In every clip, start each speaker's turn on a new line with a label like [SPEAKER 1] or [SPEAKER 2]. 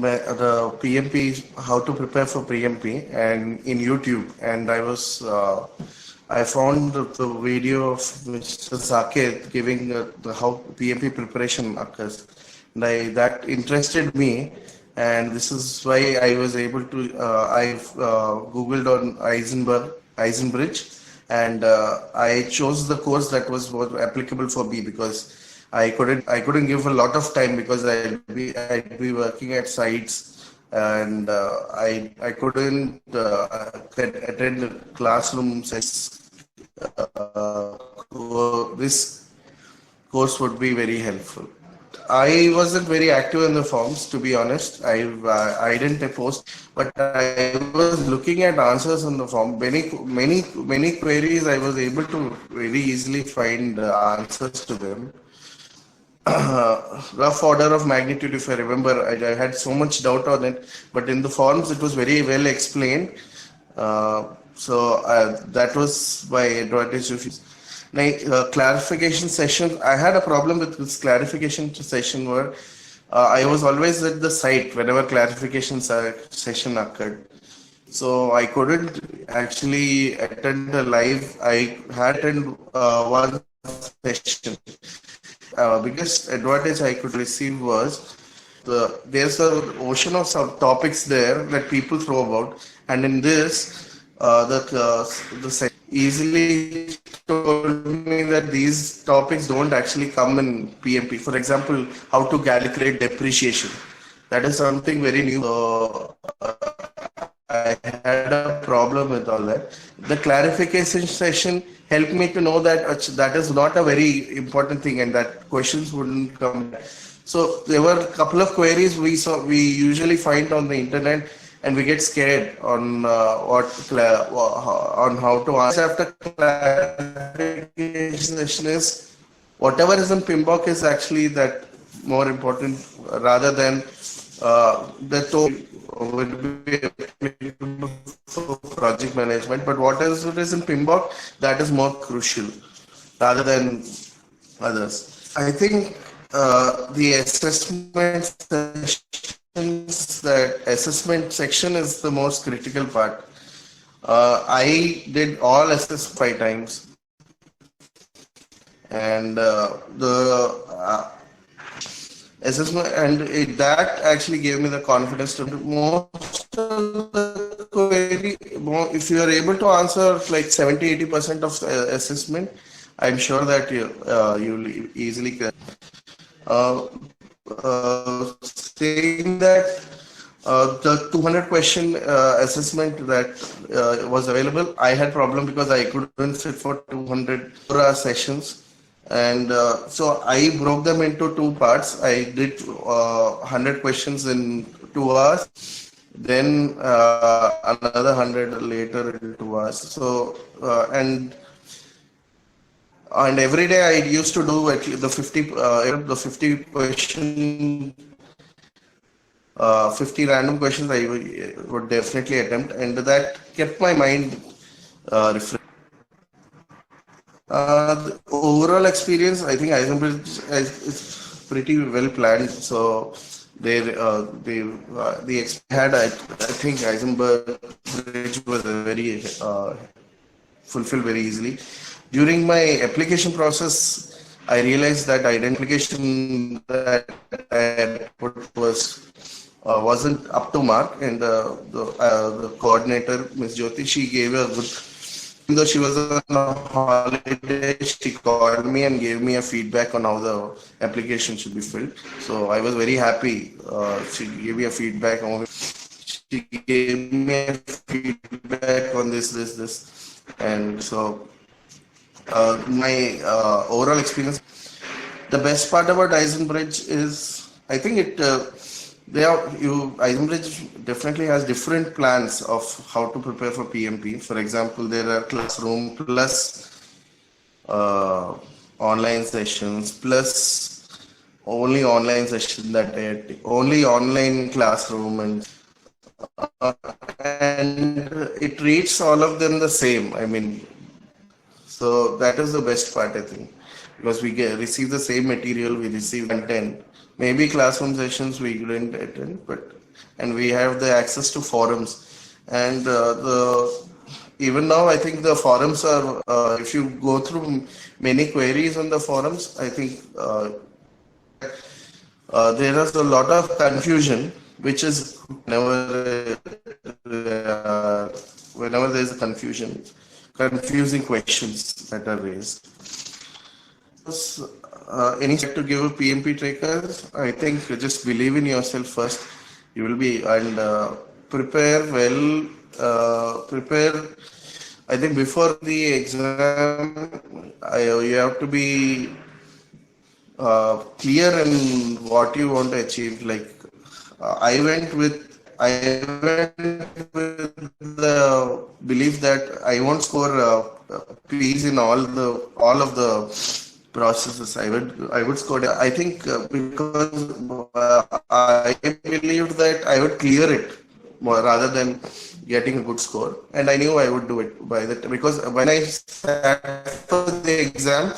[SPEAKER 1] the PMP, how to prepare for PMP, and in YouTube, and I found the video of Mr. Saket giving the how PMP preparation occurs, and that interested me, and this is why I was able to I've googled on iZenBridge, and I chose the course that was more applicable for me because I couldn't give a lot of time because I'd be working at sites, and I couldn't attend classroom sessions. This course would be very helpful. I wasn't very active in the forums, to be honest. I didn't post, but I was looking at answers on the form. Many queries I was able to very easily find answers to them. Rough order of magnitude, if I remember, I had so much doubt on it, but in the forms it was very well explained. That was my advantage of it. Now, clarification session, I had a problem with this clarification session where I was always at the site whenever clarification session occurred. So I couldn't actually attend the live. I had attended one session. Biggest advantage I could receive was there's an ocean of some topics there that people throw about, and in this, the easily told me that these topics don't actually come in PMP. For example, how to calculate depreciation. That is something very new. I had a problem with all that. The clarification session helped me to know that that is not a very important thing and that questions wouldn't come. So there were a couple of queries we usually find on the internet, and we get scared on on how to answer. After clarification session is whatever is in PMBOK is actually that more important rather than the total would be applicable for project management, but what is it is in PMBOK, that is more crucial rather than others. I think the assessment section is the most critical part. I did all assess 5 times, and the assessment, and that actually gave me the confidence to do most of the query. If you are able to answer like 70-80% of assessment, I'm sure that you'll easily saying that the 200 question assessment that was available, I had problem because I couldn't sit for 200 sessions. And so I broke them into 2 parts. I did 100 questions in 2 hours, then another 100 later in 2 hours. So and every day I used to do at least the 50 question, 50 random questions I would definitely attempt, and that kept my mind refreshed. The overall experience, I think iZenBridge is pretty well planned. So they had, I think iZenBridge was very fulfilled very easily. During my application process, I realized that identification that I put wasn't up to mark, and the coordinator, Ms. Jyoti, she gave a good. Even though she was on a holiday, she called me and gave me a feedback on how the application should be filled. So I was very happy. She gave me a feedback on. She gave me a feedback on this, and so my overall experience. The best part about iZenBridge is, I think iZenBridge definitely has different plans of how to prepare for PMP. For example, there are classroom plus online sessions plus only online session only online classroom, and it treats all of them the same. I mean, so that is the best part, I think, because we receive the same material, we receive content. Maybe classroom sessions we didn't attend, but and we have the access to forums. And even now, I think the forums are, if you go through many queries on the forums, I think there is a lot of confusion, which is whenever there is a confusing questions that are raised. Any step to give a PMP trackers? I think just believe in yourself first. You will be, and prepare well. Prepare. I think before the exam, you have to be clear in what you want to achieve. Like I went with the belief that I won't score P's in all of the processes. I would score. I think because I believed that I would clear it more rather than getting a good score, and I knew I would do it by that, because when I sat for the exam,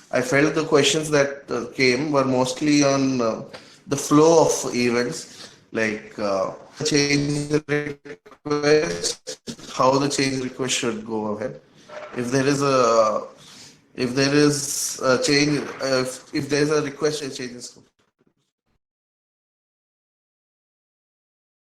[SPEAKER 1] I felt the questions that came were mostly on the flow of events, like change request, how the change request should go ahead. If there is a change, if there is a request, a change is